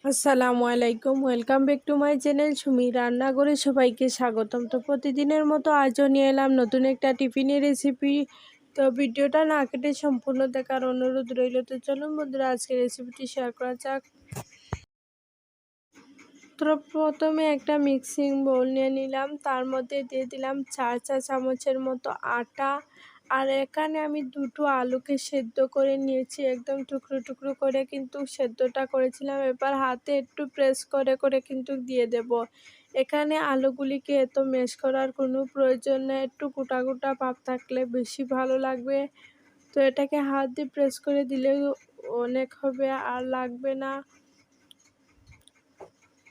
আসসালামু আলাইকুম, welcome back to my channel Sumi রান্নাঘরে সবাইকে স্বাগতম। তো প্রতিদিনের মতো আজও নিয়ে এলাম নতুন একটা টিফিনের রেসিপি। তো ভিডিওটা না কেটে সম্পূর্ণ দেখার অনুরোধ রইল। তো চলুন বন্ধুরা, আজকে রেসিপিটি শেয়ার করা যাক। তো প্রথমে একটা মিক্সিং বোল নিয়ে নিলাম, তার মধ্যে দিয়ে দিলাম 4 চা চামচের মতো আটা। আর এখানে আমি দুটো আলুকে সেদ্ধ করে নিয়েছি, একদম টুকরো টুকরো করে কিন্তু সেদ্ধটা করেছিলাম। এবার হাতে একটু প্রেস করে করে কিন্তু দিয়ে দেব। এখানে আলুগুলিকে এত ম্যাশ করার কোনো প্রয়োজন নেই, একটু গোটা গোটা ভাব থাকলে বেশি ভালো লাগবে। তো এটাকে হাত দিয়ে প্রেস করে দিলেও অনেক হবে, আর লাগবে না।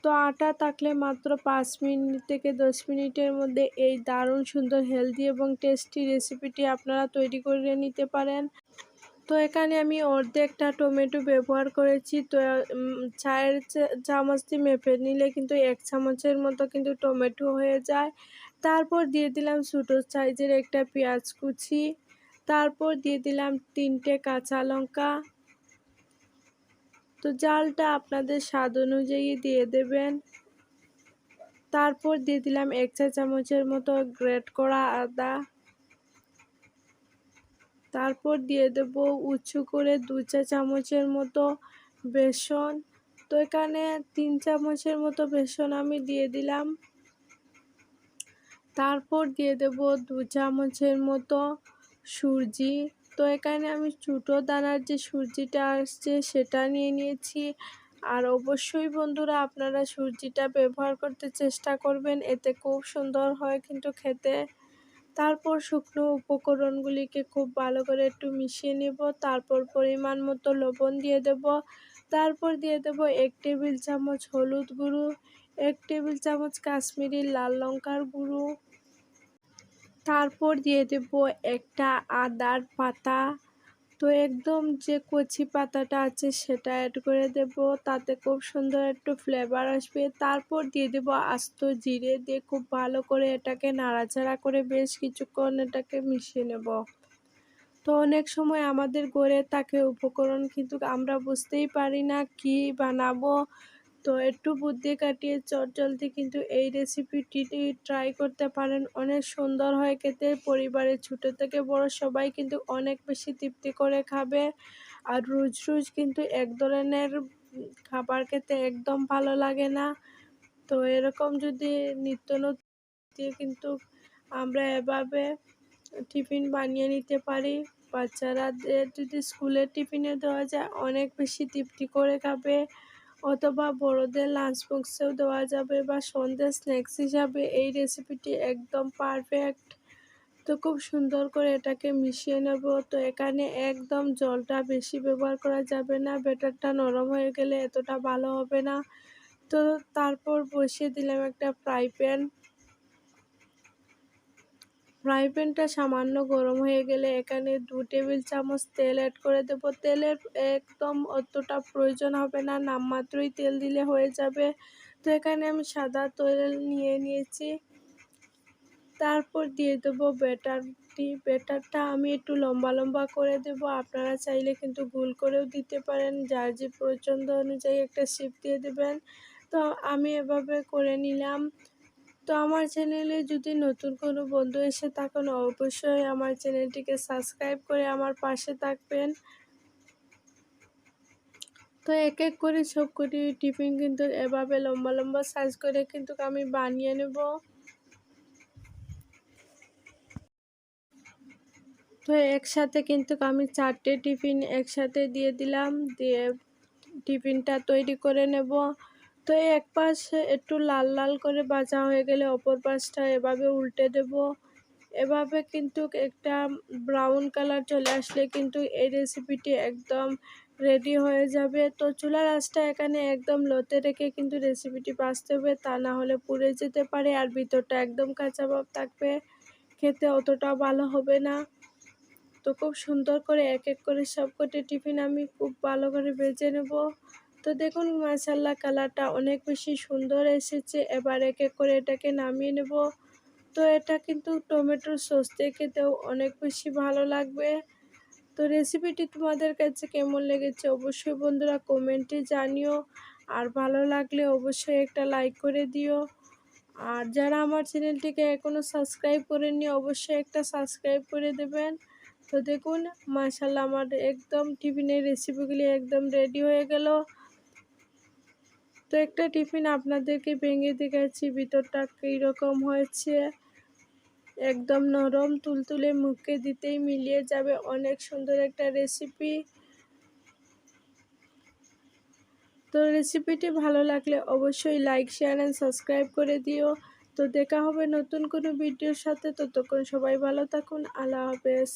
তো আটা থাকলে মাত্র 5 মিনিট থেকে 10 মিনিটের মধ্যে এই দারুণ সুন্দর হেলদি এবং টেস্টি রেসিপিটি আপনারা তৈরি করে নিতে পারেন। তো এখানে আমি অর্ধেকটা টমেটো ব্যবহার করেছি। তো চায়ের চামচ দিয়ে মেপে নিলে কিন্তু 1 চামচের মতো কিন্তু টমেটো হয়ে যায়। তারপর দিয়ে দিলাম ছোটো সাইজের একটা পেঁয়াজ কুচি। তারপর দিয়ে দিলাম 3টে কাঁচা লঙ্কা। তো ঝালটা আপনাদের স্বাদ অনুযায়ী দিয়ে দেবেন। তারপর দিয়ে দিলাম 1 চা চামচের মতো গ্রেট করা আদা। তারপর দিয়ে দেব উঁচু করে 2 চা চামচের মতো বেসন। তো এখানে 3 চামচের মতো বেসন আমি দিয়ে দিলাম। তারপর দিয়ে দেব 2 চামচের মতো সুজি। তো এখানে আমি ছোটো দানার যে সুজিটা আসছে সেটা নিয়ে নিয়েছি। আর অবশ্যই বন্ধুরা, আপনারা সুজিটা ব্যবহার করতে চেষ্টা করবেন, এতে খুব সুন্দর হয় কিন্তু খেতে। তারপর শুকনো উপকরণগুলিকে খুব ভালো করে একটু মিশিয়ে নেব। তারপর পরিমাণ মতো লবণ দিয়ে দেব। তারপর দিয়ে দেব 1 টেবিল চামচ হলুদ গুঁড়ো, 1 টেবিল চামচ কাশ্মীরি লাল লঙ্কার গুঁড়ো। তারপর দিয়ে দেব একটা আদার পাতা। তো একদম যে কচি পাতাটা আছে সেটা অ্যাড করে দেব, তাতে খুব সুন্দর একটু ফ্লেভার আসবে। তারপর দিয়ে দেব আস্ত জিরে, দিয়ে খুব ভালো করে এটাকে নাড়াচাড়া করে বেশ কিছুক্ষণ এটাকে মিশিয়ে নেব। তো অনেক সময় আমাদের ঘরে থাকে উপকরণ, কিন্তু আমরা বুঝতেই পারি না কি বানাবো। তো একটু বুদ্ধি কাটিয়ে চটজলদি কিন্তু এই রেসিপিটি ট্রাই করতে পারেন, অনেক সুন্দর হয় খেতে। পরিবারের ছোট থেকে বড় সবাই কিন্তু অনেক বেশি তৃপ্তি করে খাবে। আর রোজ রোজ কিন্তু এক ধরনের খাবার খেতে একদম ভালো লাগে না। তো এরকম যদি নিত্য নতুন কিন্তু আমরা এভাবে টিফিন বানিয়ে নিতে পারি। বাচ্চারাদের যদি স্কুলের টিফিনে দেওয়া যায় অনেক বেশি তৃপ্তি করে খাবে, অথবা বড়দের লাঞ্চ বক্সেও দেওয়া যাবে, বা সন্ধ্যে স্ন্যাক্স হিসাবে এই রেসিপিটি একদম পারফেক্ট। তো খুব সুন্দর করে এটাকে মিশিয়ে নেব। তো এখানে একদম জলটা বেশি ব্যবহার করা যাবে না, ব্যাটারটা নরম হয়ে গেলে এতটা ভালো হবে না। তো তারপর বসিয়ে দিলাম একটা ফ্রাই প্যানটা সামান্য গরম হয়ে গেলে এখানে 2 টেবিল চামচ তেল অ্যাড করে দেব। তেলের একদম অতটা প্রয়োজন হবে না, নামমাত্রই তেল দিলে হয়ে যাবে। তো এখানে আমি সাদা তেল নিয়ে নিয়েছি। তারপর দিয়ে দেবো ব্যাটারটা আমি একটু লম্বা লম্বা করে দেব, আপনারা চাইলে কিন্তু গোল করেও দিতে পারেন, যার যে পছন্দ অনুযায়ী একটা শেপ দিয়ে দেবেন। তো আমি এভাবে করে নিলাম। তো আমার চ্যানেলে যদি নতুন কোনো বন্ধু এসে থাকেন, অবশ্যই আমার চ্যানেলটিকে সাবস্ক্রাইব করে আমার পাশে থাকবেন। তো এক এক করে সবকটি টিফিন কিন্তু এভাবে লম্বা লম্বা সাইজ করে কিন্তু আমি বানিয়ে নেব। তো একসাথে কিন্তু আমি 4টে টিফিন একসাথে দিয়ে দিলাম, দিয়ে টিফিনটা তৈরি করে নেব। তো এক পাশ একটু লাল লাল করে ভাজা হয়ে গেলে অপর পাশটা এভাবে উল্টে দেব। এভাবে কিন্তু একটা ব্রাউন কালার চলে আসলে কিন্তু এই রেসিপিটি একদম রেডি হয়ে যাবে। তো চুলার আঁচটা এখানে একদম লোতে রেখে কিন্তু রেসিপিটি ভাজতে হবে, তা না হলে পুড়ে যেতে পারে আর ভিতরটা একদম কাঁচা ভাব থাকবে, খেতে অতটা ভালো হবে না। তো খুব সুন্দর করে এক এক করে সবকটি টিফিন আমি খুব ভালো করে ভেজে নেব। তো দেখুন মাশাআল্লাহ, কালারটা অনেক বেশি সুন্দর এসেছে। এবার এক এক করে এটাকে নামিয়ে নেব। তো এটা কিন্তু টমেটোর সস দিয়ে খেতেও অনেক বেশি ভালো লাগবে। তো তো রেসিপিটি তোমাদের কাছে কেমন লেগেছে অবশ্যই বন্ধুরা কমেন্টে জানিও। আর ভালো লাগলে অবশ্যই একটা লাইক করে দিও। আর যারা আমার চ্যানেলটিকে এখনও সাবস্ক্রাইব করেননি অবশ্যই একটা সাবস্ক্রাইব করে দেবেন। তো দেখুন মাশাআল্লাহ আমার একদম টিফিনের রেসিপিগুলি একদম রেডি হয়ে গেল। তো একটা টিফিন আপনাদেরকে ভেঙে দেখাচ্ছি ভিতরটা কীরকম হয়েছে। একদম নরম তুলতুলে, মুখে দিতেই মিলিয়ে যাবে, অনেক সুন্দর একটা রেসিপি। তো রেসিপিটি ভালো লাগলে অবশ্যই লাইক, শেয়ার অ্যান্ড সাবস্ক্রাইব করে দিও। তো দেখা হবে নতুন কোনো ভিডিওর সাথে, ততক্ষণ সবাই ভালো থাকুন, আল্লাহ হাফেজ।